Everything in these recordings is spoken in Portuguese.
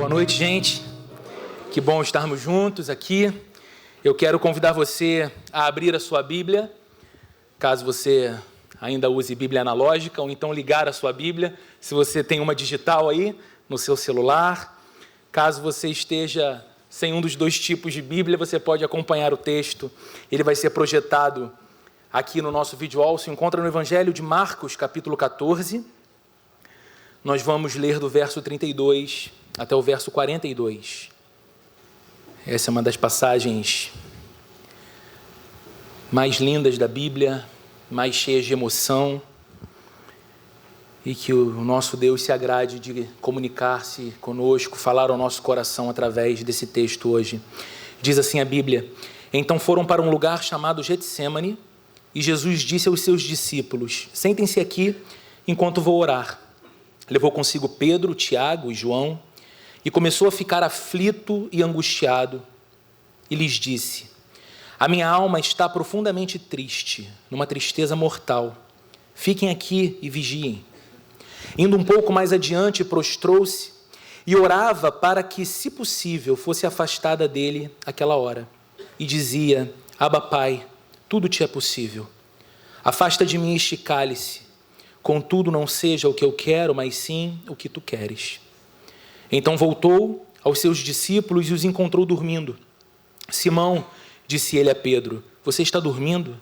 Boa noite, gente. Que bom estarmos juntos aqui. Eu quero convidar você a abrir a sua Bíblia, caso você ainda use Bíblia analógica, ou então ligar a sua Bíblia, se você tem uma digital aí no seu celular. Caso você esteja sem um dos dois tipos de Bíblia, você pode acompanhar o texto. Ele vai ser projetado aqui no nosso vídeo wall. Se encontra no Evangelho de Marcos, capítulo 14. Nós vamos ler do verso 32 até o verso 42. Essa é uma das passagens mais lindas da Bíblia, mais cheias de emoção, e que o nosso Deus se agrade de comunicar-se conosco, falar ao nosso coração através desse texto hoje. Diz assim a Bíblia: Então foram para um lugar chamado Getsêmani, e Jesus disse aos seus discípulos: Sentem-se aqui enquanto vou orar. Levou consigo Pedro, Tiago e João, e começou a ficar aflito e angustiado, e lhes disse: A minha alma está profundamente triste, numa tristeza mortal. Fiquem aqui e vigiem. Indo um pouco mais adiante, prostrou-se e orava para que, se possível, fosse afastada dele aquela hora. E dizia: Abba, Pai, tudo te é possível. Afasta de mim este cálice. Contudo, não seja o que eu quero, mas sim o que tu queres. Então voltou aos seus discípulos e os encontrou dormindo. Simão, disse ele a Pedro, você está dormindo?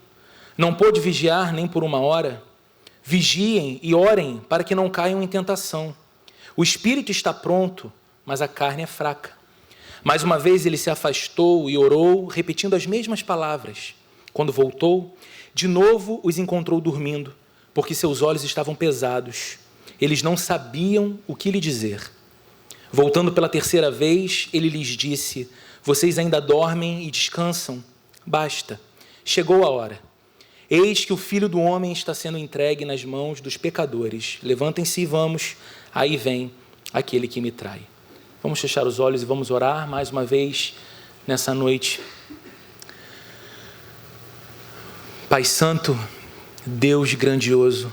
Não pôde vigiar nem por uma hora? Vigiem e orem para que não caiam em tentação. O espírito está pronto, mas a carne é fraca. Mais uma vez ele se afastou e orou, repetindo as mesmas palavras. Quando voltou, de novo os encontrou dormindo, porque seus olhos estavam pesados. Eles não sabiam o que lhe dizer. Voltando pela terceira vez, ele lhes disse: Vocês ainda dormem e descansam? Basta, chegou a hora. Eis que o Filho do Homem está sendo entregue nas mãos dos pecadores. Levantem-se e vamos, aí vem aquele que me trai. Vamos fechar os olhos e vamos orar mais uma vez nessa noite. Pai Santo, Deus grandioso,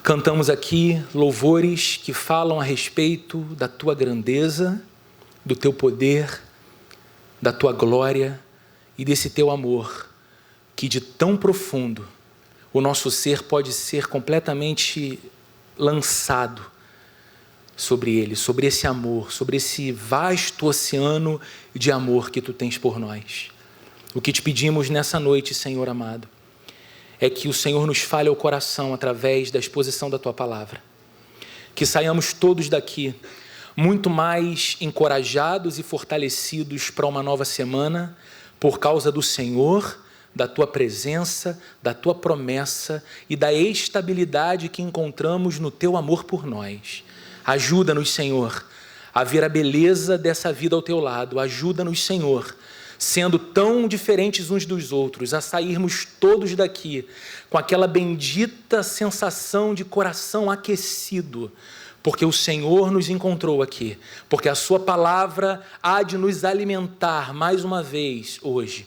cantamos aqui louvores que falam a respeito da Tua grandeza, do Teu poder, da Tua glória e desse Teu amor, que de tão profundo o nosso ser pode ser completamente lançado sobre ele, sobre esse amor, sobre esse vasto oceano de amor que Tu tens por nós. O que te pedimos nessa noite, Senhor amado, é que o Senhor nos fale ao coração através da exposição da Tua palavra. Que saiamos todos daqui muito mais encorajados e fortalecidos para uma nova semana, por causa do Senhor, da Tua presença, da Tua promessa e da estabilidade que encontramos no Teu amor por nós. Ajuda-nos, Senhor, a ver a beleza dessa vida ao Teu lado. Ajuda-nos, Senhor, sendo tão diferentes uns dos outros, a sairmos todos daqui com aquela bendita sensação de coração aquecido, porque o Senhor nos encontrou aqui, porque a Sua palavra há de nos alimentar mais uma vez hoje.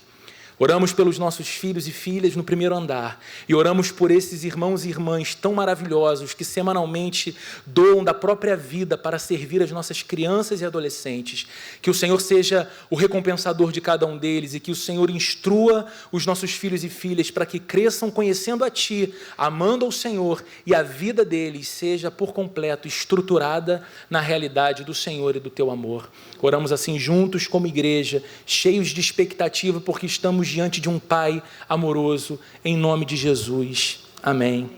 Oramos pelos nossos filhos e filhas no primeiro andar e oramos por esses irmãos e irmãs tão maravilhosos que semanalmente doam da própria vida para servir as nossas crianças e adolescentes. Que o Senhor seja o recompensador de cada um deles e que o Senhor instrua os nossos filhos e filhas para que cresçam conhecendo a Ti, amando ao Senhor, e a vida deles seja por completo estruturada na realidade do Senhor e do Teu amor. Oramos assim juntos como igreja, cheios de expectativa, porque estamos diante de um Pai amoroso, em nome de Jesus. Amém.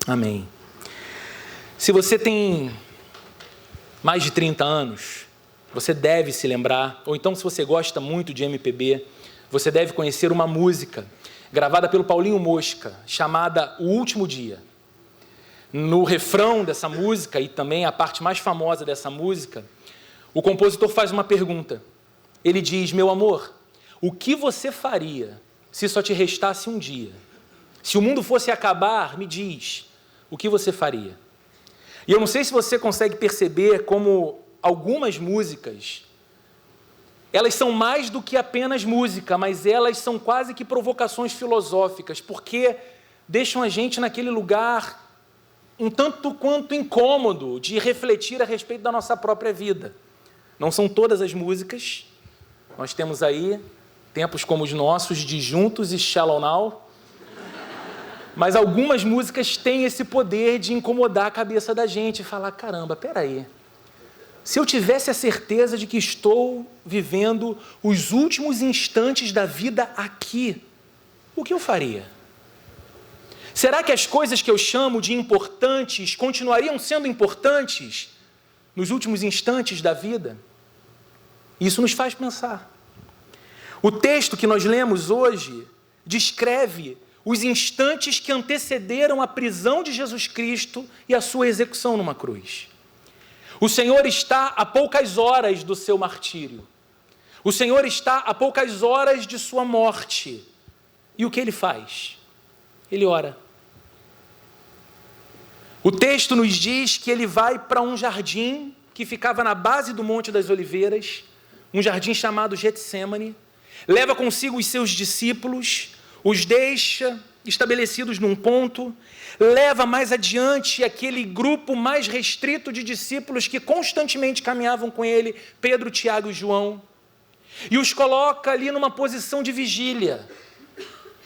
Amém. Se você tem mais de 30 anos, você deve se lembrar, ou então se você gosta muito de MPB, você deve conhecer uma música gravada pelo Paulinho Mosca, chamada O Último Dia. No refrão dessa música, e também a parte mais famosa dessa música, o compositor faz uma pergunta. Ele diz: meu amor, o que você faria se só te restasse um dia? Se o mundo fosse acabar, me diz, o que você faria? E eu não sei se você consegue perceber como algumas músicas, elas são mais do que apenas música, mas elas são quase que provocações filosóficas, porque deixam a gente naquele lugar um tanto quanto incômodo de refletir a respeito da nossa própria vida. Não são todas as músicas, nós temos aí tempos como os nossos de Juntos e Shallow Now, mas algumas músicas têm esse poder de incomodar a cabeça da gente e falar, caramba, peraí, se eu tivesse a certeza de que estou vivendo os últimos instantes da vida aqui, o que eu faria? Será que as coisas que eu chamo de importantes continuariam sendo importantes nos últimos instantes da vida? Isso nos faz pensar. O texto que nós lemos hoje descreve os instantes que antecederam a prisão de Jesus Cristo e a sua execução numa cruz. O Senhor está a poucas horas do seu martírio. O Senhor está a poucas horas de sua morte. E o que ele faz? Ele ora. O texto nos diz que ele vai para um jardim que ficava na base do Monte das Oliveiras, um jardim chamado Getsêmani, leva consigo os seus discípulos, os deixa estabelecidos num ponto, leva mais adiante aquele grupo mais restrito de discípulos que constantemente caminhavam com ele, Pedro, Tiago e João, e os coloca ali numa posição de vigília.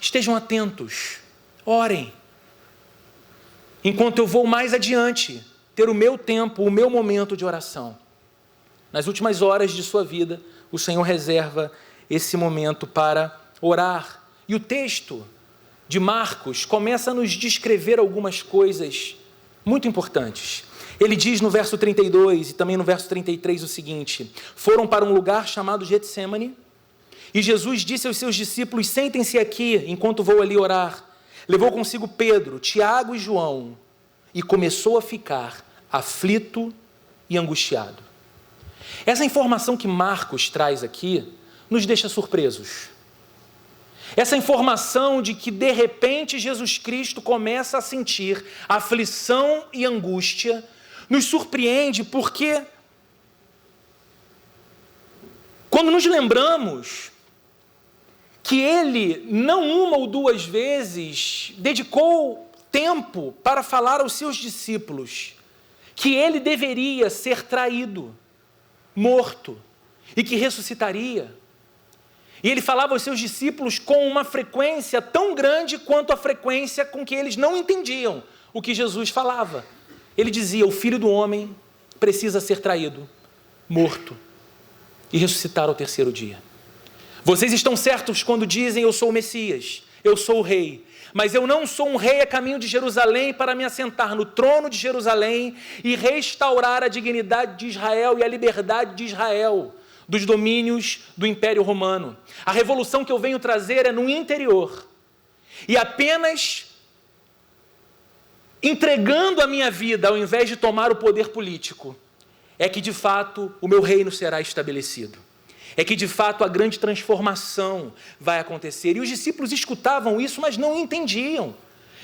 Estejam atentos, orem, enquanto eu vou mais adiante, ter o meu tempo, o meu momento de oração. Nas últimas horas de sua vida, o Senhor reserva esse momento para orar. E o texto de Marcos começa a nos descrever algumas coisas muito importantes. Ele diz no verso 32 e também no verso 33 o seguinte: foram para um lugar chamado Getsêmani, e Jesus disse aos seus discípulos, sentem-se aqui enquanto vou ali orar. Levou consigo Pedro, Tiago e João, e começou a ficar aflito e angustiado. Essa informação que Marcos traz aqui nos deixa surpresos. Essa informação de que, de repente, Jesus Cristo começa a sentir aflição e angústia, nos surpreende porque, quando nos lembramos que ele, não uma ou duas vezes, dedicou tempo para falar aos seus discípulos que ele deveria ser traído, morto, e que ressuscitaria. E ele falava aos seus discípulos com uma frequência tão grande quanto a frequência com que eles não entendiam o que Jesus falava. Ele dizia, o Filho do Homem precisa ser traído, morto e ressuscitar ao terceiro dia. Vocês estão certos quando dizem, eu sou o Messias, eu sou o Rei, mas eu não sou um rei a caminho de Jerusalém para me assentar no trono de Jerusalém e restaurar a dignidade de Israel e a liberdade de Israel dos domínios do Império Romano. A revolução que eu venho trazer é no interior. E apenas entregando a minha vida, ao invés de tomar o poder político, é que de fato o meu reino será estabelecido. É que de fato a grande transformação vai acontecer. E os discípulos escutavam isso, mas não entendiam.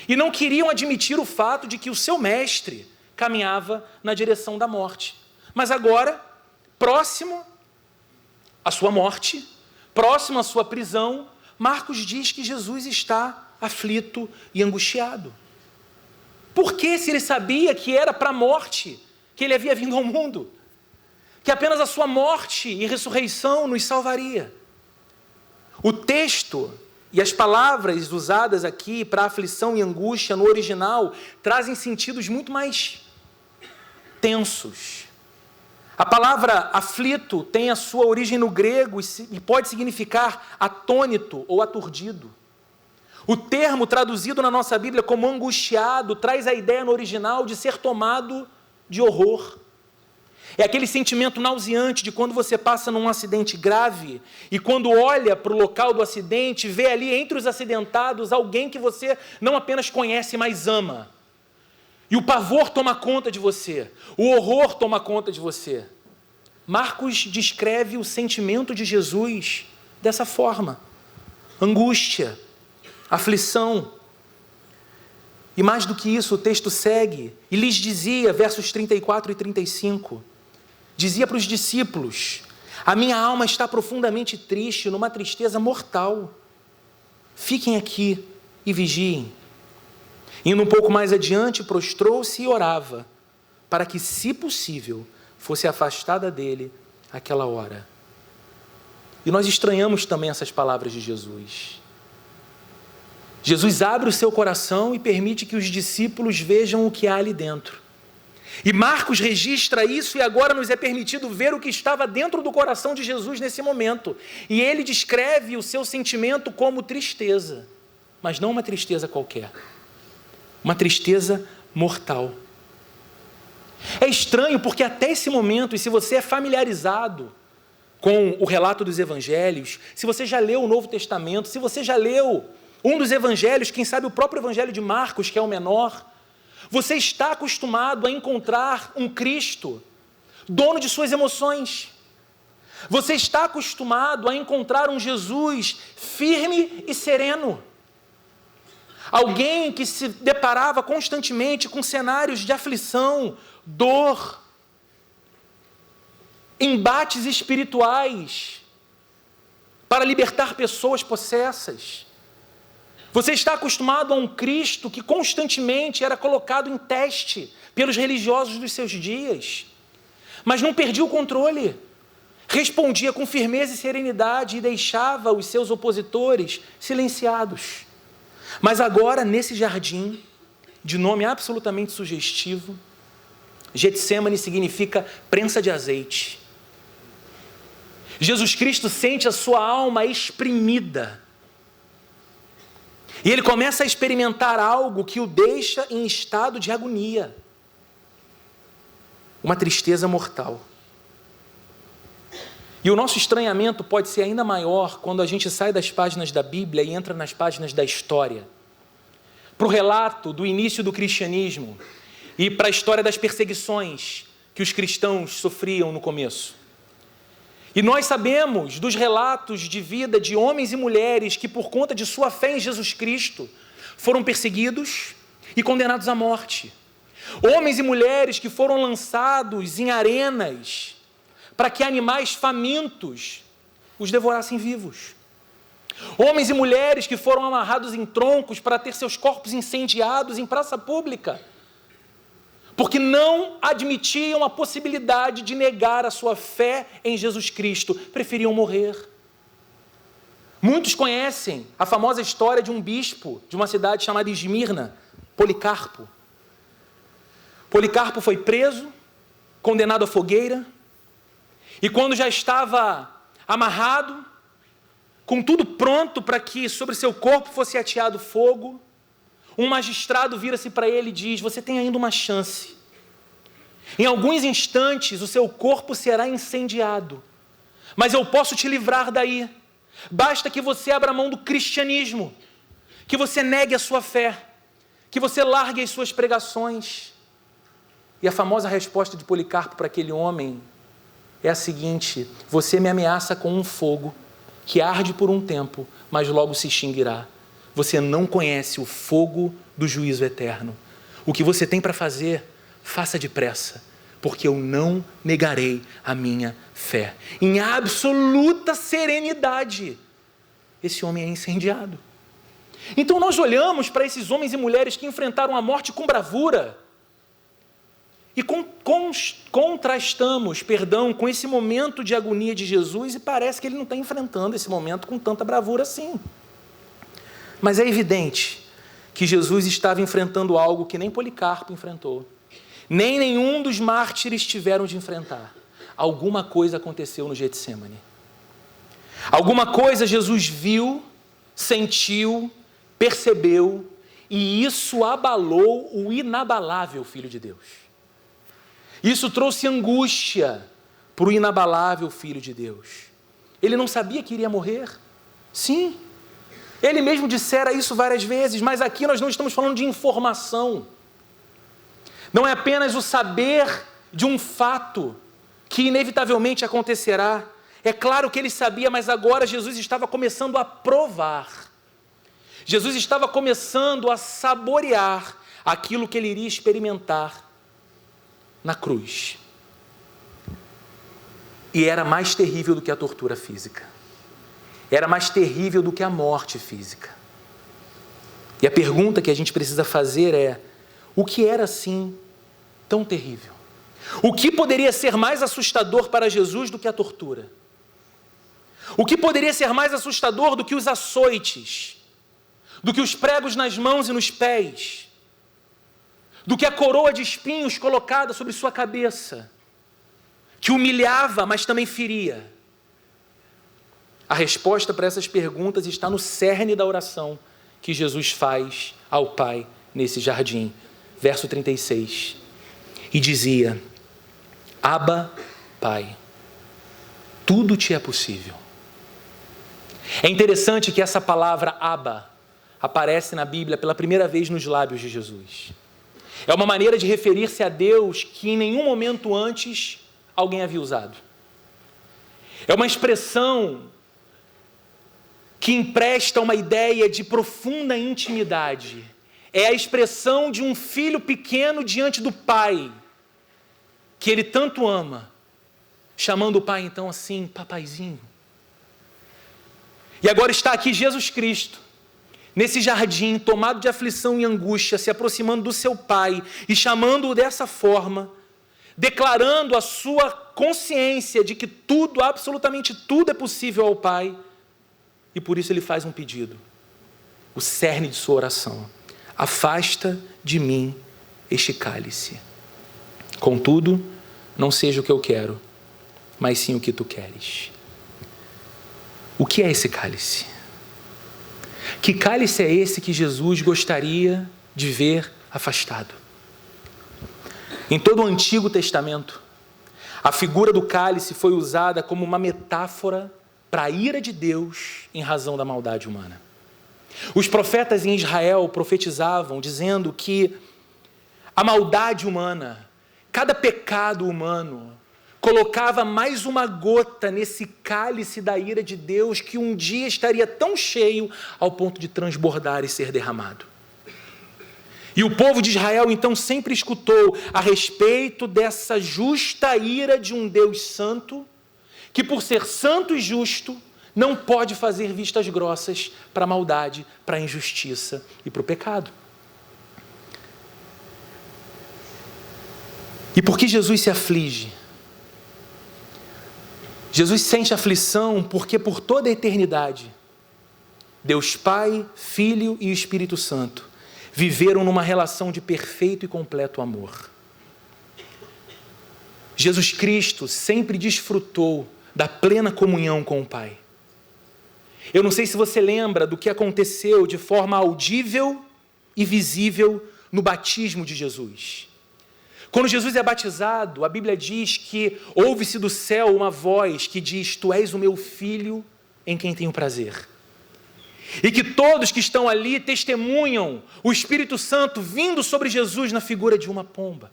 E não queriam admitir o fato de que o seu mestre caminhava na direção da morte. Mas agora, próximo à sua morte, próximo à sua prisão, Marcos diz que Jesus está aflito e angustiado. Por que, se ele sabia que era para a morte que ele havia vindo ao mundo? Que apenas a sua morte e ressurreição nos salvaria. O texto e as palavras usadas aqui para aflição e angústia no original trazem sentidos muito mais tensos. A palavra aflito tem a sua origem no grego e pode significar atônito ou aturdido. O termo traduzido na nossa Bíblia como angustiado traz a ideia no original de ser tomado de horror. É aquele sentimento nauseante de quando você passa num acidente grave e quando olha para o local do acidente, vê ali entre os acidentados alguém que você não apenas conhece, mas ama. E o pavor toma conta de você, o horror toma conta de você. Marcos descreve o sentimento de Jesus dessa forma: angústia, aflição. E mais do que isso, o texto segue e lhes dizia, versos 34 e 35, dizia para os discípulos, a minha alma está profundamente triste, numa tristeza mortal. Fiquem aqui e vigiem. Indo um pouco mais adiante, prostrou-se e orava, para que, se possível, fosse afastada dele aquela hora. E nós estranhamos também essas palavras de Jesus. Jesus abre o seu coração e permite que os discípulos vejam o que há ali dentro. E Marcos registra isso, e agora nos é permitido ver o que estava dentro do coração de Jesus nesse momento. E ele descreve o seu sentimento como tristeza, mas não uma tristeza qualquer, uma tristeza mortal. É estranho porque até esse momento, e se você é familiarizado com o relato dos evangelhos, se você já leu o Novo Testamento, se você já leu um dos evangelhos, quem sabe o próprio evangelho de Marcos, que é o menor, você está acostumado a encontrar um Cristo, dono de suas emoções. Você está acostumado a encontrar um Jesus firme e sereno. Alguém que se deparava constantemente com cenários de aflição, dor, embates espirituais para libertar pessoas possessas. Você está acostumado a um Cristo que constantemente era colocado em teste pelos religiosos dos seus dias, mas não perdia o controle, respondia com firmeza e serenidade e deixava os seus opositores silenciados. Mas agora, nesse jardim, de nome absolutamente sugestivo, Getsêmani significa prensa de azeite. Jesus Cristo sente a sua alma exprimida. E ele começa a experimentar algo que o deixa em estado de agonia. Uma tristeza mortal. E o nosso estranhamento pode ser ainda maior quando a gente sai das páginas da Bíblia e entra nas páginas da história. Para o relato do início do cristianismo e para a história das perseguições que os cristãos sofriam no começo. E nós sabemos dos relatos de vida de homens e mulheres que, por conta de sua fé em Jesus Cristo, foram perseguidos e condenados à morte. Homens e mulheres que foram lançados em arenas para que animais famintos os devorassem vivos. Homens e mulheres que foram amarrados em troncos para ter seus corpos incendiados em praça pública, porque não admitiam a possibilidade de negar a sua fé em Jesus Cristo, preferiam morrer. Muitos conhecem a famosa história de um bispo de uma cidade chamada Esmirna, Policarpo. Policarpo foi preso, condenado à fogueira, e quando já estava amarrado, com tudo pronto para que sobre seu corpo fosse ateado fogo, um magistrado vira-se para ele e diz: você tem ainda uma chance. Em alguns instantes o seu corpo será incendiado, mas eu posso te livrar daí. Basta que você abra mão do cristianismo, que você negue a sua fé, que você largue as suas pregações. E a famosa resposta de Policarpo para aquele homem é a seguinte: você me ameaça com um fogo que arde por um tempo, mas logo se extinguirá. Você não conhece o fogo do juízo eterno. O que você tem para fazer, faça depressa, porque eu não negarei a minha fé. Em absoluta serenidade, esse homem é incendiado. Então nós olhamos para esses homens e mulheres que enfrentaram a morte com bravura e contrastamos, com esse momento de agonia de Jesus, e parece que ele não está enfrentando esse momento com tanta bravura assim. Mas é evidente que Jesus estava enfrentando algo que nem Policarpo enfrentou, nem nenhum dos mártires tiveram de enfrentar. Alguma coisa aconteceu no Getsêmani. Alguma coisa Jesus viu, sentiu, percebeu, e isso abalou o inabalável Filho de Deus. Isso trouxe angústia para o inabalável Filho de Deus. Ele não sabia que iria morrer? Sim. Ele mesmo dissera isso várias vezes, mas aqui nós não estamos falando de informação. Não é apenas o saber de um fato que inevitavelmente acontecerá. É claro que ele sabia, mas agora Jesus estava começando a provar. Jesus estava começando a saborear aquilo que ele iria experimentar na cruz. E era mais terrível do que a tortura física. Era mais terrível do que a morte física. E a pergunta que a gente precisa fazer é: o que era assim tão terrível? O que poderia ser mais assustador para Jesus do que a tortura? O que poderia ser mais assustador do que os açoites? Do que os pregos nas mãos e nos pés? Do que a coroa de espinhos colocada sobre sua cabeça, que humilhava, mas também feria? A resposta para essas perguntas está no cerne da oração que Jesus faz ao Pai nesse jardim. Verso 36. E dizia: Abba, Pai, tudo te é possível. É interessante que essa palavra Abba aparece na Bíblia pela primeira vez nos lábios de Jesus. É uma maneira de referir-se a Deus que em nenhum momento antes alguém havia usado. É uma expressão que empresta uma ideia de profunda intimidade. É a expressão de um filho pequeno diante do pai, que ele tanto ama, chamando o pai então assim, papaizinho. E agora está aqui Jesus Cristo, nesse jardim, tomado de aflição e angústia, se aproximando do seu pai e chamando-o dessa forma, declarando a sua consciência de que tudo, absolutamente tudo é possível ao Pai, e por isso ele faz um pedido, o cerne de sua oração: afasta de mim este cálice. Contudo, não seja o que eu quero, mas sim o que tu queres. O que é esse cálice? Que cálice é esse que Jesus gostaria de ver afastado? Em todo o Antigo Testamento, a figura do cálice foi usada como uma metáfora para a ira de Deus em razão da maldade humana. Os profetas em Israel profetizavam dizendo que a maldade humana, cada pecado humano, colocava mais uma gota nesse cálice da ira de Deus que um dia estaria tão cheio ao ponto de transbordar e ser derramado. E o povo de Israel então sempre escutou a respeito dessa justa ira de um Deus santo, que por ser santo e justo, não pode fazer vistas grossas para a maldade, para a injustiça e para o pecado. E por que Jesus se aflige? Jesus sente aflição porque por toda a eternidade, Deus Pai, Filho e Espírito Santo viveram numa relação de perfeito e completo amor. Jesus Cristo sempre desfrutou da plena comunhão com o Pai. Eu não sei se você lembra do que aconteceu de forma audível e visível no batismo de Jesus. Quando Jesus é batizado, a Bíblia diz que ouve-se do céu uma voz que diz: Tu és o meu filho em quem tenho prazer. E que todos que estão ali testemunham o Espírito Santo vindo sobre Jesus na figura de uma pomba.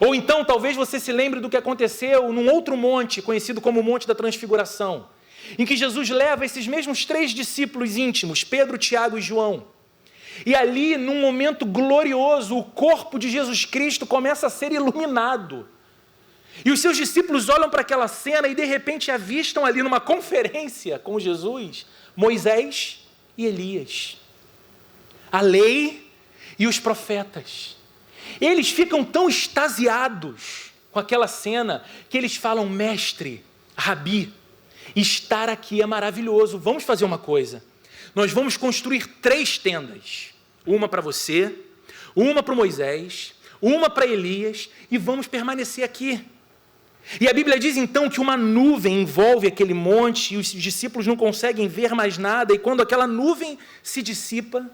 Ou então, talvez você se lembre do que aconteceu num outro monte, conhecido como o Monte da Transfiguração, em que Jesus leva esses mesmos 3 discípulos íntimos, Pedro, Tiago e João. E ali, num momento glorioso, o corpo de Jesus Cristo começa a ser iluminado. E os seus discípulos olham para aquela cena e de repente avistam ali numa conferência com Jesus, Moisés e Elias, a lei e os profetas. Eles ficam tão extasiados com aquela cena que eles falam: Mestre, Rabi, estar aqui é maravilhoso. Vamos fazer uma coisa. Nós vamos construir 3 tendas. Uma para você, uma para Moisés, uma para Elias, e vamos permanecer aqui. E a Bíblia diz então que uma nuvem envolve aquele monte e os discípulos não conseguem ver mais nada, e quando aquela nuvem se dissipa,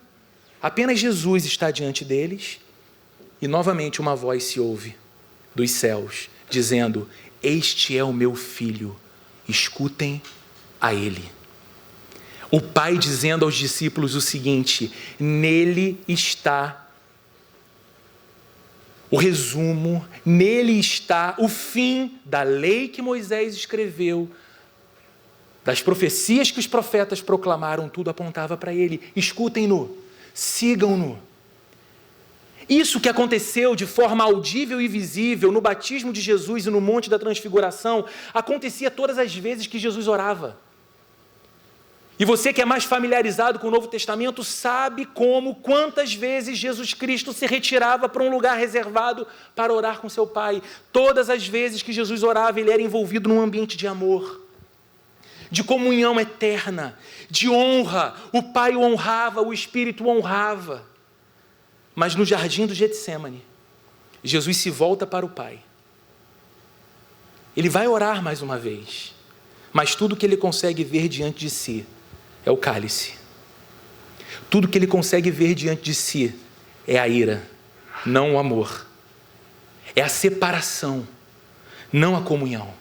apenas Jesus está diante deles, e novamente uma voz se ouve dos céus, dizendo: Este é o meu filho, escutem a ele. O Pai dizendo aos discípulos o seguinte: nele está o resumo, nele está o fim da lei que Moisés escreveu, das profecias que os profetas proclamaram, tudo apontava para ele. Escutem-no, sigam-no. Isso que aconteceu de forma audível e visível no batismo de Jesus e no Monte da Transfiguração, acontecia todas as vezes que Jesus orava. E você que é mais familiarizado com o Novo Testamento sabe quantas vezes Jesus Cristo se retirava para um lugar reservado para orar com seu Pai. Todas as vezes que Jesus orava, ele era envolvido num ambiente de amor, de comunhão eterna, de honra. O Pai o honrava, o Espírito o honrava. Mas no jardim do Getsêmani, Jesus se volta para o Pai. Ele vai orar mais uma vez, mas tudo que ele consegue ver diante de si é o cálice. Tudo que ele consegue ver diante de si é a ira, não o amor. É a separação, não a comunhão.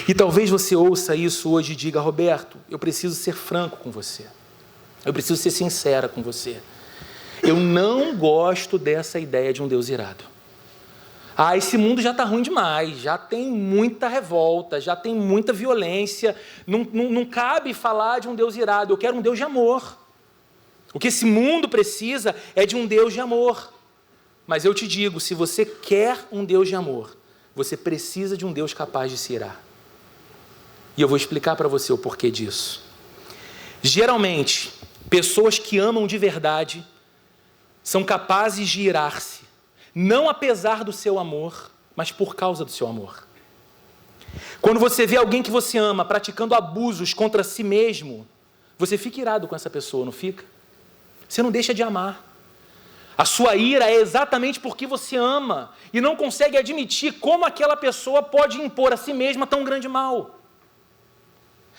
E talvez você ouça isso hoje e diga: Roberto, eu preciso ser franco com você. Eu preciso ser sincera com você. Eu não gosto dessa ideia de um Deus irado. Esse mundo já está ruim demais, já tem muita revolta, já tem muita violência, não cabe falar de um Deus irado, eu quero um Deus de amor. O que esse mundo precisa é de um Deus de amor. Mas eu te digo, se você quer um Deus de amor, você precisa de um Deus capaz de se irar. E eu vou explicar para você o porquê disso. Geralmente, pessoas que amam de verdade são capazes de irar-se, não apesar do seu amor, mas por causa do seu amor. Quando você vê alguém que você ama praticando abusos contra si mesmo, você fica irado com essa pessoa, não fica? Você não deixa de amar. A sua ira é exatamente porque você ama e não consegue admitir como aquela pessoa pode impor a si mesma tão grande mal.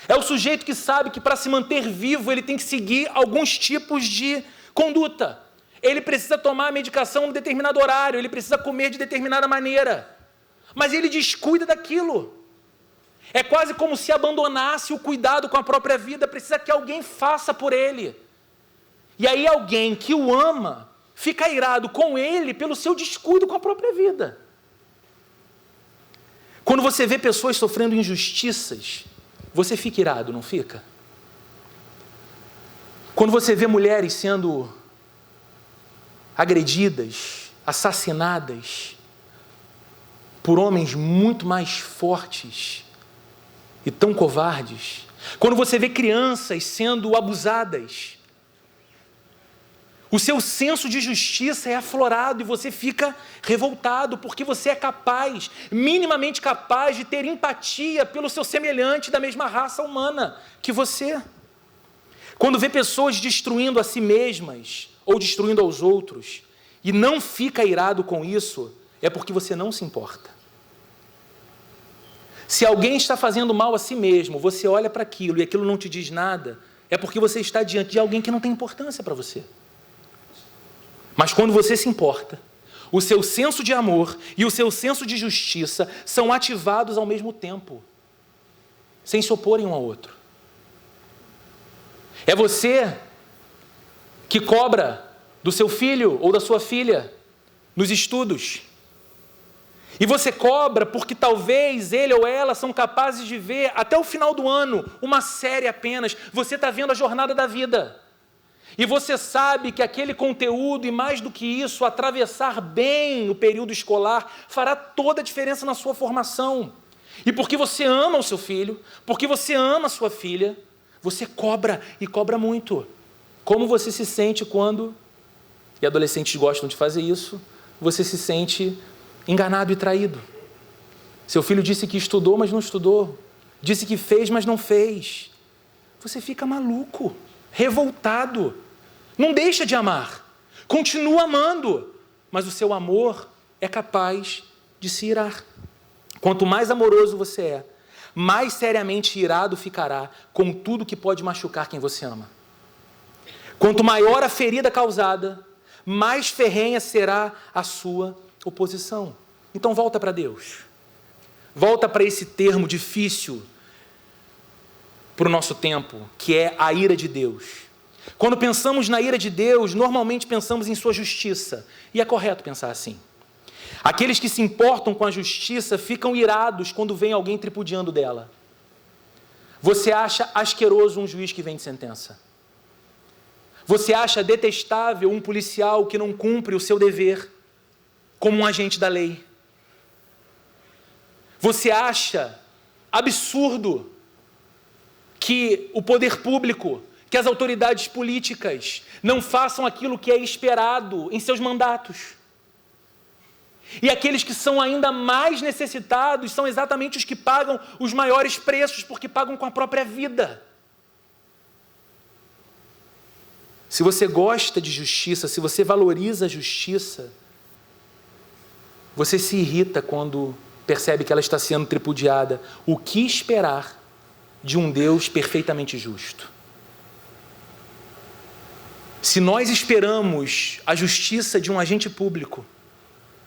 É o sujeito que sabe que para se manter vivo ele tem que seguir alguns tipos de conduta. Ele precisa tomar a medicação em determinado horário, ele precisa comer de determinada maneira, mas ele descuida daquilo. É quase como se abandonasse o cuidado com a própria vida, precisa que alguém faça por ele. E aí alguém que o ama fica irado com ele pelo seu descuido com a própria vida. Quando você vê pessoas sofrendo injustiças, você fica irado, não fica? Quando você vê mulheres sendo agredidas, assassinadas por homens muito mais fortes e tão covardes, quando você vê crianças sendo abusadas, o seu senso de justiça é aflorado e você fica revoltado, porque você é capaz, minimamente capaz, de ter empatia pelo seu semelhante da mesma raça humana que você. Quando vê pessoas destruindo a si mesmas ou destruindo aos outros, e não fica irado com isso, é porque você não se importa. Se alguém está fazendo mal a si mesmo, você olha para aquilo e aquilo não te diz nada, é porque você está diante de alguém que não tem importância para você. Mas quando você se importa, o seu senso de amor e o seu senso de justiça são ativados ao mesmo tempo, sem se oporem um ao outro. É você que cobra do seu filho ou da sua filha nos estudos. E você cobra porque talvez ele ou ela são capazes de ver até o final do ano uma série apenas. Você está vendo a jornada da vida. E você sabe que aquele conteúdo, e mais do que isso, atravessar bem o período escolar, fará toda a diferença na sua formação. E porque você ama o seu filho, porque você ama a sua filha, você cobra e cobra muito. Como você se sente quando, e adolescentes gostam de fazer isso, você se sente enganado e traído. Seu filho disse que estudou, mas não estudou. Disse que fez, mas não fez. Você fica maluco, revoltado. Não deixa de amar. Continua amando. Mas o seu amor é capaz de se irar. Quanto mais amoroso você é, mais seriamente irado ficará com tudo que pode machucar quem você ama. Quanto maior a ferida causada, mais ferrenha será a sua oposição. Então volta para Deus. Volta para esse termo difícil para o nosso tempo, que é a ira de Deus. Quando pensamos na ira de Deus, normalmente pensamos em sua justiça. E é correto pensar assim. Aqueles que se importam com a justiça ficam irados quando vem alguém tripudiando dela. Você acha asqueroso um juiz que vem de sentença. Você acha detestável um policial que não cumpre o seu dever como um agente da lei. Você acha absurdo que que o poder público, que as autoridades políticas não façam aquilo que é esperado em seus mandatos. E aqueles que são ainda mais necessitados são exatamente os que pagam os maiores preços, porque pagam com a própria vida. Se você gosta de justiça, se você valoriza a justiça, você se irrita quando percebe que ela está sendo tripudiada. O que esperar de um Deus perfeitamente justo? Se nós esperamos a justiça de um agente público,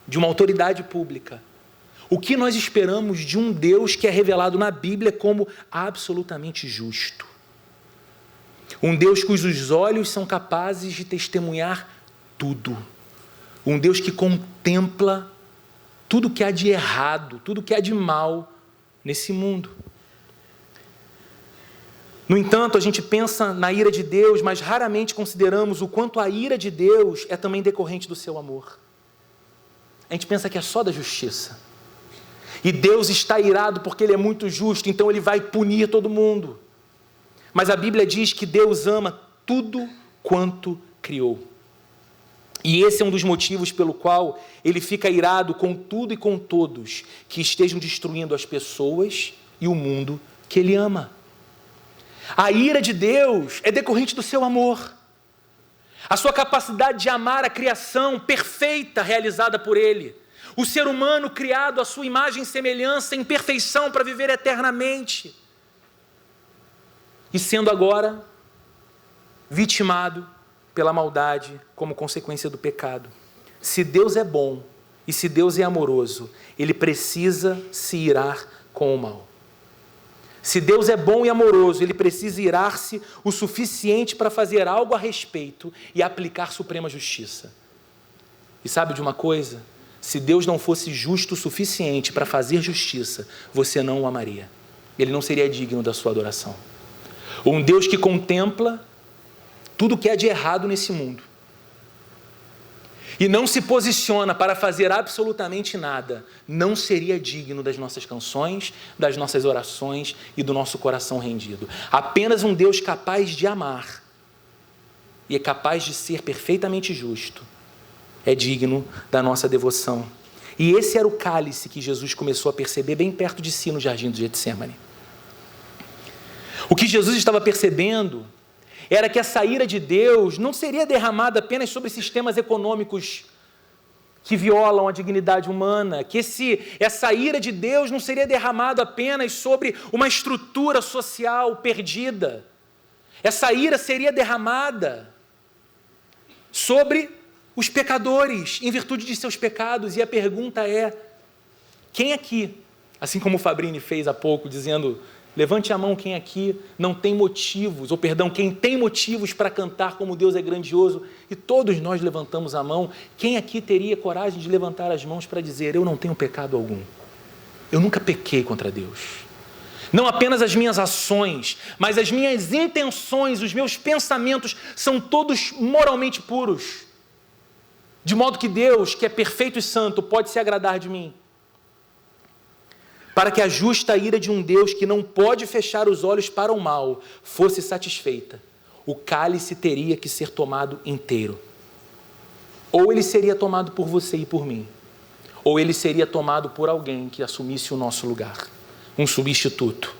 de uma autoridade pública, o que nós esperamos de um Deus que é revelado na Bíblia como absolutamente justo? Um Deus cujos olhos são capazes de testemunhar tudo. Um Deus que contempla tudo que há de errado, tudo que há de mal nesse mundo. No entanto, a gente pensa na ira de Deus, mas raramente consideramos o quanto a ira de Deus é também decorrente do seu amor. A gente pensa que é só da justiça. E Deus está irado porque Ele é muito justo, então Ele vai punir todo mundo. Mas a Bíblia diz que Deus ama tudo quanto criou. E esse é um dos motivos pelo qual Ele fica irado com tudo e com todos que estejam destruindo as pessoas e o mundo que Ele ama. A ira de Deus é decorrente do seu amor. A sua capacidade de amar a criação perfeita realizada por Ele. O ser humano criado à sua imagem e semelhança em perfeição para viver eternamente. E sendo agora vitimado pela maldade como consequência do pecado. Se Deus é bom e se Deus é amoroso, Ele precisa se irar com o mal. Se Deus é bom e amoroso, Ele precisa irar-se o suficiente para fazer algo a respeito e aplicar suprema justiça. E sabe de uma coisa? Se Deus não fosse justo o suficiente para fazer justiça, você não o amaria. Ele não seria digno da sua adoração. Um Deus que contempla tudo que há de errado nesse mundo e não se posiciona para fazer absolutamente nada, não seria digno das nossas canções, das nossas orações e do nosso coração rendido. Apenas um Deus capaz de amar e é capaz de ser perfeitamente justo é digno da nossa devoção. E esse era o cálice que Jesus começou a perceber bem perto de si no jardim do Getsêmani. O que Jesus estava percebendo era que essa ira de Deus não seria derramada apenas sobre sistemas econômicos que violam a dignidade humana, que essa ira de Deus não seria derramada apenas sobre uma estrutura social perdida. Essa ira seria derramada sobre os pecadores, em virtude de seus pecados. E a pergunta é, quem aqui, assim como o Fabrini fez há pouco, dizendo, levante a mão quem aqui não tem motivos, ou perdão, quem tem motivos para cantar como Deus é grandioso, e todos nós levantamos a mão, quem aqui teria coragem de levantar as mãos para dizer, eu não tenho pecado algum, eu nunca pequei contra Deus, não apenas as minhas ações, mas as minhas intenções, os meus pensamentos são todos moralmente puros, de modo que Deus, que é perfeito e santo, pode se agradar de mim. Para que a justa ira de um Deus que não pode fechar os olhos para o mal fosse satisfeita, o cálice teria que ser tomado inteiro. Ou ele seria tomado por você e por mim, ou ele seria tomado por alguém que assumisse o nosso lugar, um substituto.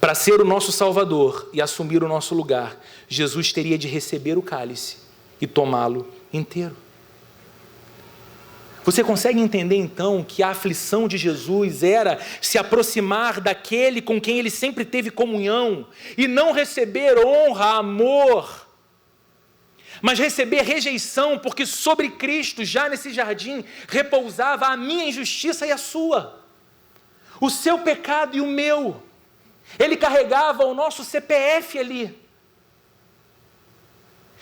Para ser o nosso Salvador e assumir o nosso lugar, Jesus teria de receber o cálice e tomá-lo inteiro. Você consegue entender então que a aflição de Jesus era se aproximar daquele com quem ele sempre teve comunhão e não receber honra, amor, mas receber rejeição, porque sobre Cristo, já nesse jardim, repousava a minha injustiça e a sua, o seu pecado e o meu. Ele carregava o nosso CPF ali.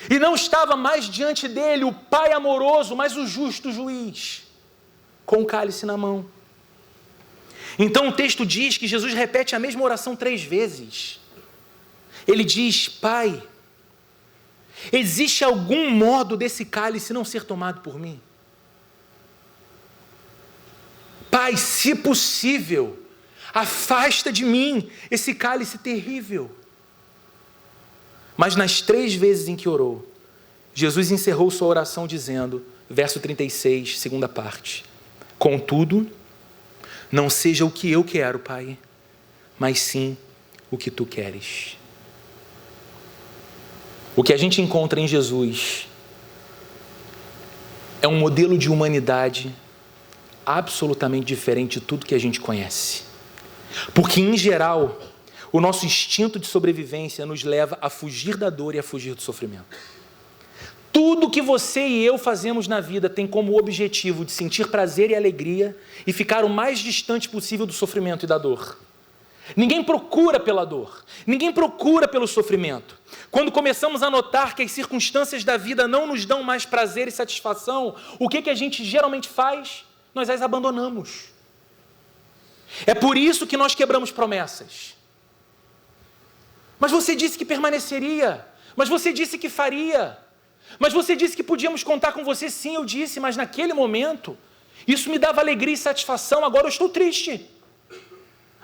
E não estava mais diante dele o Pai amoroso, mas o justo juiz, com o cálice na mão. Então o texto diz que Jesus repete a mesma oração 3 vezes. Ele diz, Pai, existe algum modo desse cálice não ser tomado por mim? Pai, se possível, afasta de mim esse cálice terrível. Mas nas 3 vezes em que orou, Jesus encerrou sua oração dizendo, verso 36, segunda parte: contudo, não seja o que eu quero, Pai, mas sim o que tu queres. O que a gente encontra em Jesus é um modelo de humanidade absolutamente diferente de tudo que a gente conhece. Porque, em geral, o nosso instinto de sobrevivência nos leva a fugir da dor e a fugir do sofrimento. Tudo que você e eu fazemos na vida tem como objetivo de sentir prazer e alegria e ficar o mais distante possível do sofrimento e da dor. Ninguém procura pela dor, ninguém procura pelo sofrimento. Quando começamos a notar que as circunstâncias da vida não nos dão mais prazer e satisfação, o que a gente geralmente faz? Nós as abandonamos. É por isso que nós quebramos promessas. Mas você disse que permaneceria, mas você disse que faria, mas você disse que podíamos contar com você. Sim, eu disse, mas naquele momento, isso me dava alegria e satisfação. Agora eu estou triste,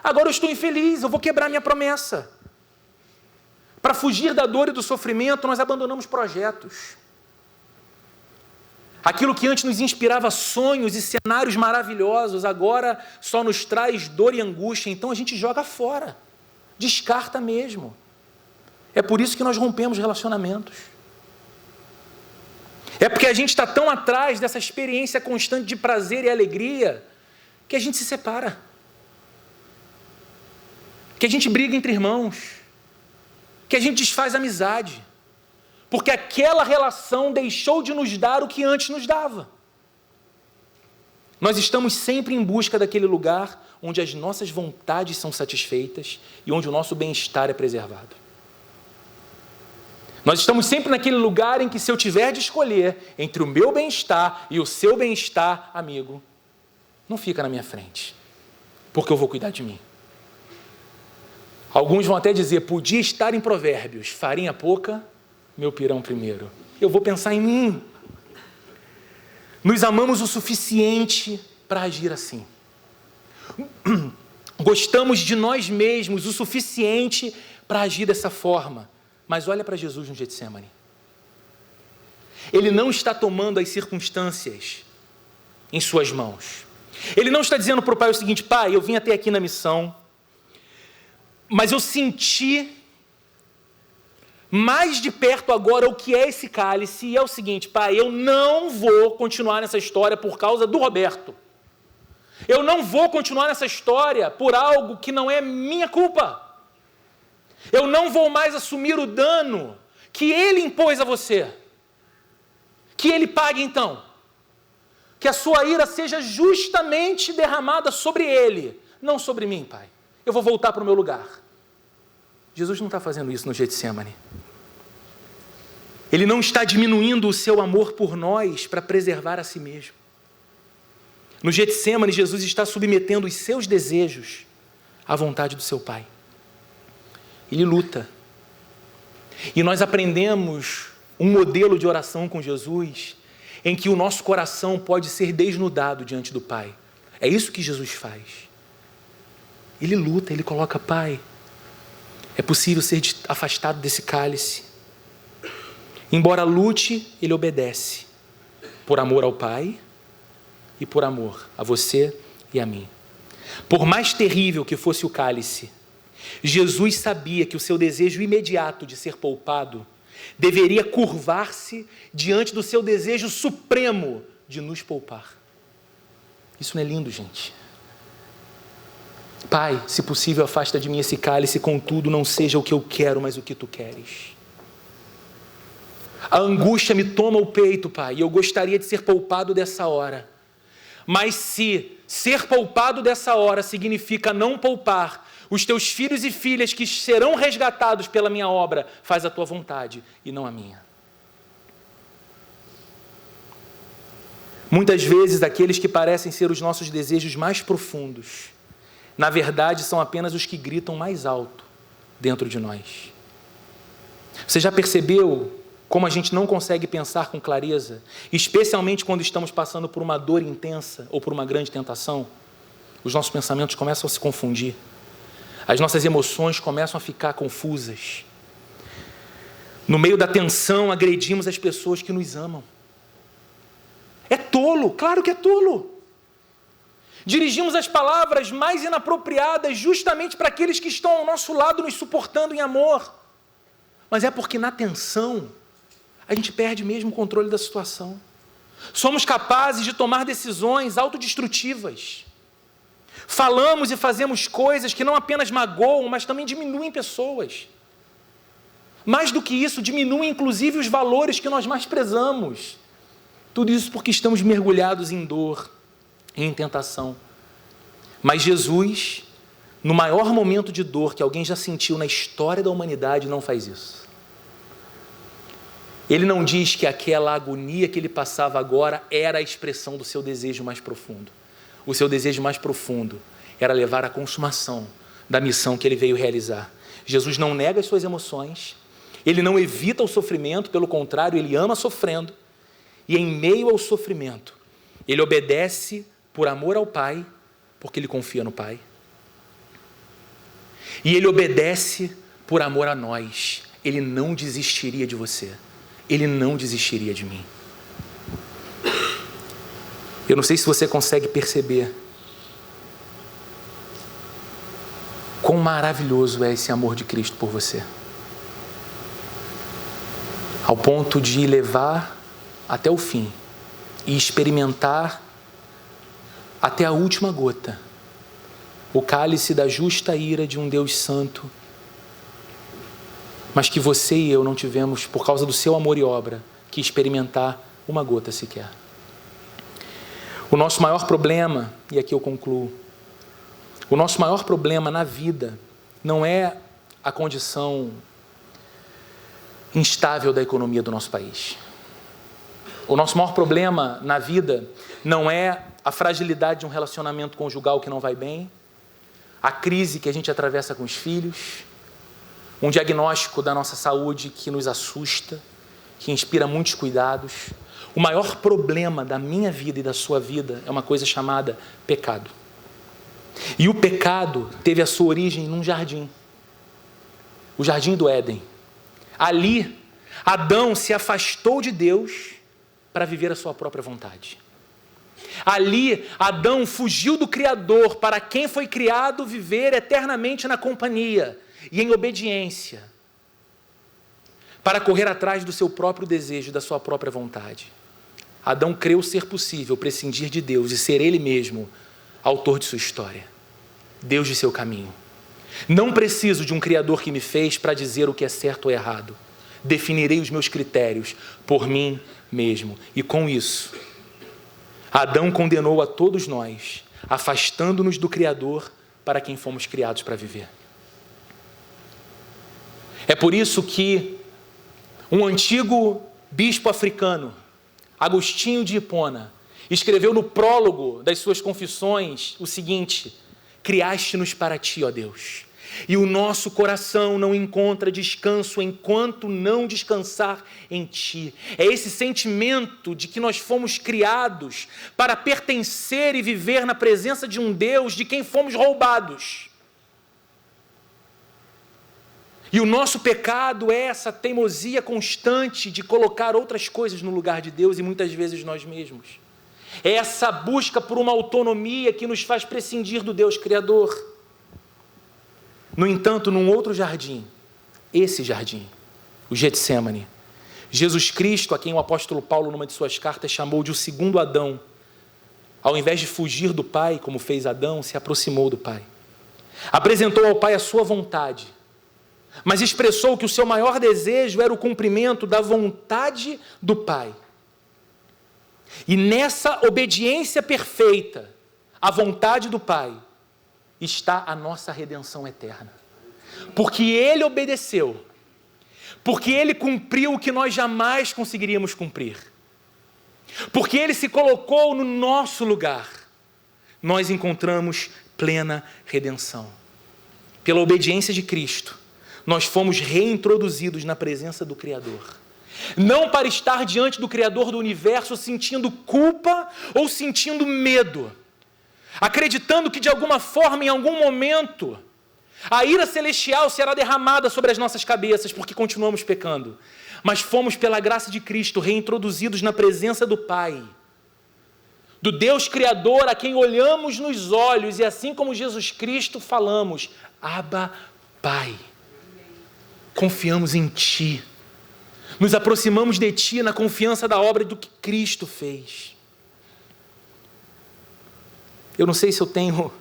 agora eu estou infeliz, eu vou quebrar minha promessa. Para fugir da dor e do sofrimento, nós abandonamos projetos. Aquilo que antes nos inspirava sonhos e cenários maravilhosos, agora só nos traz dor e angústia, então a gente joga fora, descarta mesmo. É por isso que nós rompemos relacionamentos. É porque a gente está tão atrás dessa experiência constante de prazer e alegria, que a gente se separa. Que a gente briga entre irmãos. Que a gente desfaz amizade. Porque aquela relação deixou de nos dar o que antes nos dava. Nós estamos sempre em busca daquele lugar onde as nossas vontades são satisfeitas e onde o nosso bem-estar é preservado. Nós estamos sempre naquele lugar em que, se eu tiver de escolher entre o meu bem-estar e o seu bem-estar, amigo, não fica na minha frente, porque eu vou cuidar de mim. Alguns vão até dizer, podia estar em Provérbios, farinha pouca, meu pirão primeiro. Eu vou pensar em mim. Nos amamos o suficiente para agir assim. Gostamos de nós mesmos o suficiente para agir dessa forma. Mas olha para Jesus no Getsemane. Ele não está tomando as circunstâncias em suas mãos. Ele não está dizendo para o Pai o seguinte, Pai, eu vim até aqui na missão, mas eu senti mais de perto agora o que é esse cálice, e é o seguinte, Pai, eu não vou continuar nessa história por causa do Roberto. Eu não vou continuar nessa história por algo que não é minha culpa. Eu não vou mais assumir o dano que ele impôs a você. Que ele pague então. Que a sua ira seja justamente derramada sobre ele, não sobre mim, Pai. Eu vou voltar para o meu lugar. Jesus não está fazendo isso no Getsemane. Ele não está diminuindo o seu amor por nós para preservar a si mesmo. No Getsemane, Jesus está submetendo os seus desejos à vontade do seu Pai. Ele luta. E nós aprendemos um modelo de oração com Jesus em que o nosso coração pode ser desnudado diante do Pai. É isso que Jesus faz. Ele luta, ele coloca, Pai, é possível ser afastado desse cálice. Embora lute, ele obedece. Por amor ao Pai e por amor a você e a mim. Por mais terrível que fosse o cálice, Jesus sabia que o seu desejo imediato de ser poupado deveria curvar-se diante do seu desejo supremo de nos poupar. Isso não é lindo, gente? Pai, se possível, afasta de mim esse cálice, contudo, não seja o que eu quero, mas o que tu queres. A angústia me toma o peito, Pai, e eu gostaria de ser poupado dessa hora. Mas se ser poupado dessa hora significa não poupar os teus filhos e filhas que serão resgatados pela minha obra, faz a tua vontade e não a minha. Muitas vezes, aqueles que parecem ser os nossos desejos mais profundos, na verdade, são apenas os que gritam mais alto dentro de nós. Você já percebeu como a gente não consegue pensar com clareza, especialmente quando estamos passando por uma dor intensa ou por uma grande tentação? Os nossos pensamentos começam a se confundir. As nossas emoções começam a ficar confusas. No meio da tensão, agredimos as pessoas que nos amam. É tolo, claro que é tolo. Dirigimos as palavras mais inapropriadas justamente para aqueles que estão ao nosso lado nos suportando em amor. Mas é porque na tensão, a gente perde mesmo o controle da situação. Somos capazes de tomar decisões autodestrutivas. Falamos e fazemos coisas que não apenas magoam, mas também diminuem pessoas. Mais do que isso, diminuem inclusive os valores que nós mais prezamos. Tudo isso porque estamos mergulhados em dor, em tentação. Mas Jesus, no maior momento de dor que alguém já sentiu na história da humanidade, não faz isso. Ele não diz que aquela agonia que ele passava agora era a expressão do seu desejo mais profundo. O seu desejo mais profundo era levar à consumação da missão que ele veio realizar. Jesus não nega as suas emoções, ele não evita o sofrimento, pelo contrário, ele ama sofrendo, e em meio ao sofrimento, ele obedece por amor ao Pai, porque ele confia no Pai. E ele obedece por amor a nós. Ele não desistiria de você. Ele não desistiria de mim. Eu não sei se você consegue perceber quão maravilhoso é esse amor de Cristo por você. Ao ponto de levar até o fim e experimentar até a última gota o cálice da justa ira de um Deus santo, mas que você e eu não tivemos, por causa do seu amor e obra, que experimentar uma gota sequer. O nosso maior problema, e aqui eu concluo, o nosso maior problema na vida não é a condição instável da economia do nosso país. O nosso maior problema na vida não é a fragilidade de um relacionamento conjugal que não vai bem, a crise que a gente atravessa com os filhos, um diagnóstico da nossa saúde que nos assusta, que inspira muitos cuidados. O maior problema da minha vida e da sua vida é uma coisa chamada pecado. E o pecado teve a sua origem num jardim, o jardim do Éden. Ali, Adão se afastou de Deus para viver a sua própria vontade. Ali, Adão fugiu do Criador, para quem foi criado viver eternamente na companhia e em obediência, para correr atrás do seu próprio desejo, da sua própria vontade. Adão creu ser possível prescindir de Deus e ser ele mesmo autor de sua história, Deus de seu caminho. Não preciso de um Criador que me fez para dizer o que é certo ou errado. Definirei os meus critérios por mim mesmo. E com isso, Adão condenou a todos nós, afastando-nos do Criador para quem fomos criados para viver. É por isso que um antigo bispo africano, Agostinho de Hipona, escreveu no prólogo das suas confissões o seguinte: criaste-nos para ti, ó Deus, e o nosso coração não encontra descanso enquanto não descansar em ti. É esse sentimento de que nós fomos criados para pertencer e viver na presença de um Deus de quem fomos roubados. E o nosso pecado é essa teimosia constante de colocar outras coisas no lugar de Deus e muitas vezes nós mesmos. É essa busca por uma autonomia que nos faz prescindir do Deus Criador. No entanto, num outro jardim, esse jardim, o Getsêmani, Jesus Cristo, a quem o apóstolo Paulo, numa de suas cartas, chamou de o segundo Adão, ao invés de fugir do Pai, como fez Adão, se aproximou do Pai. Apresentou ao Pai a sua vontade, mas expressou que o seu maior desejo era o cumprimento da vontade do Pai. E nessa obediência perfeita à vontade do Pai está a nossa redenção eterna. Porque Ele obedeceu, porque Ele cumpriu o que nós jamais conseguiríamos cumprir, porque Ele se colocou no nosso lugar, nós encontramos plena redenção. Pela obediência de Cristo, nós fomos reintroduzidos na presença do Criador. Não para estar diante do Criador do universo sentindo culpa ou sentindo medo, acreditando que de alguma forma, em algum momento, A ira celestial será derramada sobre as nossas cabeças, porque continuamos pecando. Mas fomos, pela graça de Cristo, reintroduzidos na presença do Pai, do Deus Criador, a quem olhamos nos olhos, e assim como Jesus Cristo falamos: Abba, Pai. Confiamos em Ti. Nos aproximamos de Ti na confiança da obra do que Cristo fez. Eu não sei se eu tenho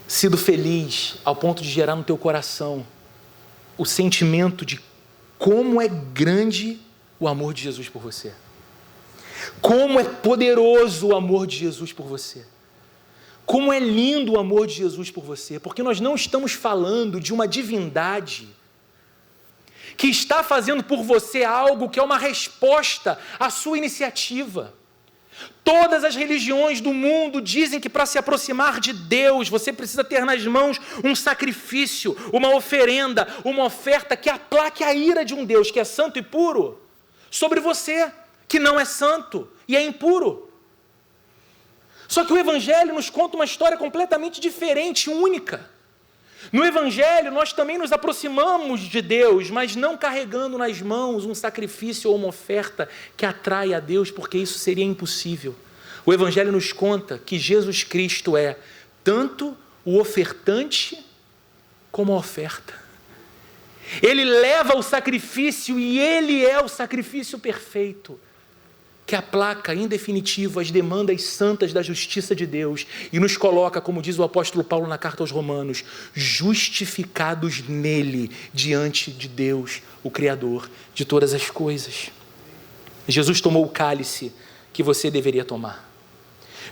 sido feliz ao ponto de gerar no teu coração o sentimento de como é grande o amor de Jesus por você. Como é poderoso o amor de Jesus por você. Como é lindo o amor de Jesus por você. Porque nós não estamos falando de uma divindade que está fazendo por você algo que é uma resposta à sua iniciativa. Todas as religiões do mundo dizem que para se aproximar de Deus, você precisa ter nas mãos um sacrifício, uma oferenda, uma oferta que aplaque a ira de um Deus que é santo e puro sobre você, que não é santo e é impuro. Só que o Evangelho nos conta uma história completamente diferente, única. No Evangelho, nós também nos aproximamos de Deus, mas não carregando nas mãos um sacrifício ou uma oferta que atrai a Deus, porque isso seria impossível. O Evangelho nos conta que Jesus Cristo é tanto o ofertante como a oferta. Ele leva o sacrifício e Ele é o sacrifício perfeito, que aplaca, em definitivo, as demandas santas da justiça de Deus e nos coloca, como diz o apóstolo Paulo na carta aos Romanos, justificados nele, diante de Deus, o Criador de todas as coisas. Jesus tomou o cálice que você deveria tomar.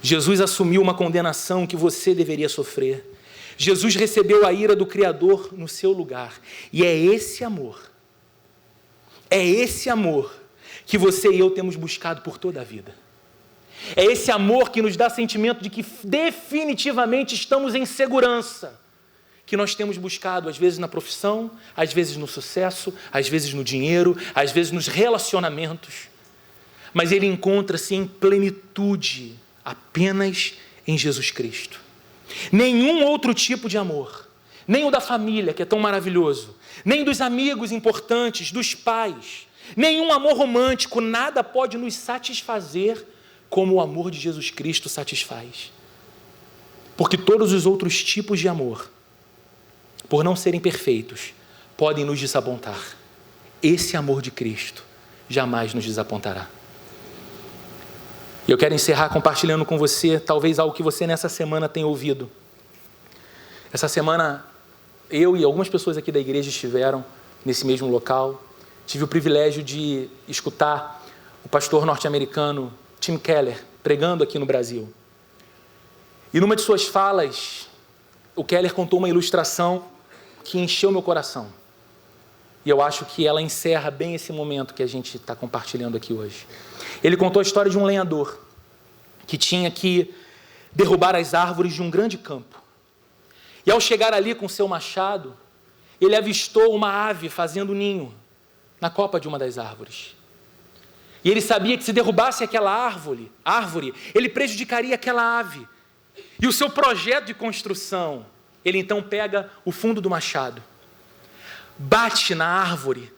Jesus assumiu uma condenação que você deveria sofrer. Jesus recebeu a ira do Criador no seu lugar. E é esse amor que você e eu temos buscado por toda a vida. É esse amor que nos dá sentimento de que definitivamente estamos em segurança, que nós temos buscado, às vezes na profissão, às vezes no sucesso, às vezes no dinheiro, às vezes nos relacionamentos. Mas ele encontra-se em plenitude apenas em Jesus Cristo. Nenhum outro tipo de amor, nem o da família, que é tão maravilhoso, nem dos amigos importantes, dos pais, nenhum amor romântico, nada pode nos satisfazer como o amor de Jesus Cristo satisfaz. Porque todos os outros tipos de amor, por não serem perfeitos, podem nos desapontar. Esse amor de Cristo jamais nos desapontará. E eu quero encerrar compartilhando com você, talvez algo que você nessa semana tenha ouvido. Essa semana, eu e algumas pessoas aqui da igreja estiveram nesse mesmo local. Tive o privilégio de escutar o pastor norte-americano Tim Keller pregando aqui no Brasil. E numa de suas falas, o Keller contou uma ilustração que encheu meu coração. E eu acho que ela encerra bem esse momento que a gente está compartilhando aqui hoje. Ele contou a história de um lenhador que tinha que derrubar as árvores de um grande campo. E ao chegar ali com seu machado, ele avistou uma ave fazendo ninho na copa de uma das árvores. E ele sabia que se derrubasse aquela árvore, ele prejudicaria aquela ave. E o seu projeto de construção, ele então pega o fundo do machado, bate na árvore,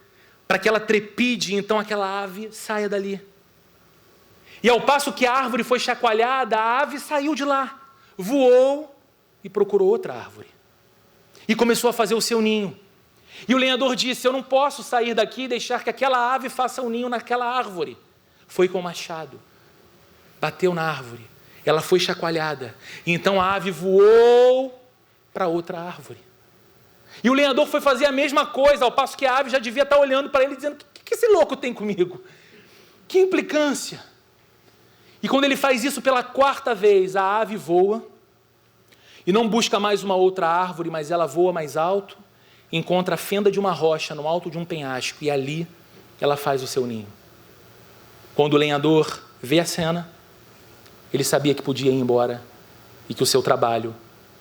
para que ela trepide e então aquela ave saia dali. E ao passo que a árvore foi chacoalhada, a ave saiu de lá, voou e procurou outra árvore. E começou a fazer o seu ninho. E o lenhador disse: eu não posso sair daqui e deixar que aquela ave faça um ninho naquela árvore. Foi com o machado, bateu na árvore, ela foi chacoalhada, e então a ave voou para outra árvore. E o lenhador foi fazer a mesma coisa, ao passo que a ave já devia estar olhando para ele dizendo: o que esse louco tem comigo? Que implicância! E quando ele faz isso pela quarta vez, a ave voa, e não busca mais uma outra árvore, mas ela voa mais alto, encontra a fenda de uma rocha no alto de um penhasco, e ali ela faz o seu ninho. Quando o lenhador vê a cena, ele sabia que podia ir embora e que o seu trabalho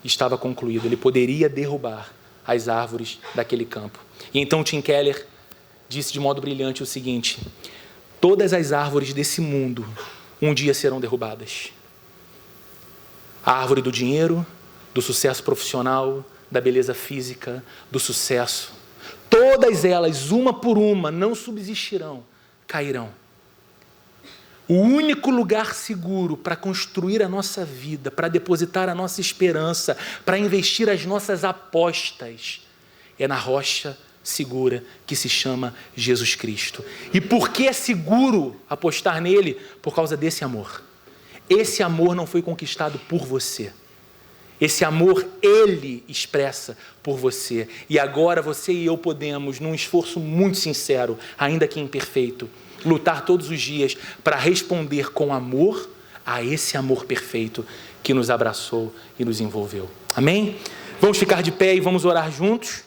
estava concluído. Ele poderia derrubar as árvores daquele campo. E então Tim Keller disse de modo brilhante o seguinte: todas as árvores desse mundo um dia serão derrubadas. A árvore do dinheiro, do sucesso profissional, da beleza física, do sucesso. Todas elas, uma por uma, não subsistirão, cairão. O único lugar seguro para construir a nossa vida, para depositar a nossa esperança, para investir as nossas apostas, é na rocha segura que se chama Jesus Cristo. E por que é seguro apostar nele? Por causa desse amor. Esse amor não foi conquistado por você. Esse amor Ele expressa por você. E agora você e eu podemos, num esforço muito sincero, ainda que imperfeito, lutar todos os dias para responder com amor a esse amor perfeito que nos abraçou e nos envolveu. Amém? Vamos ficar de pé e vamos orar juntos.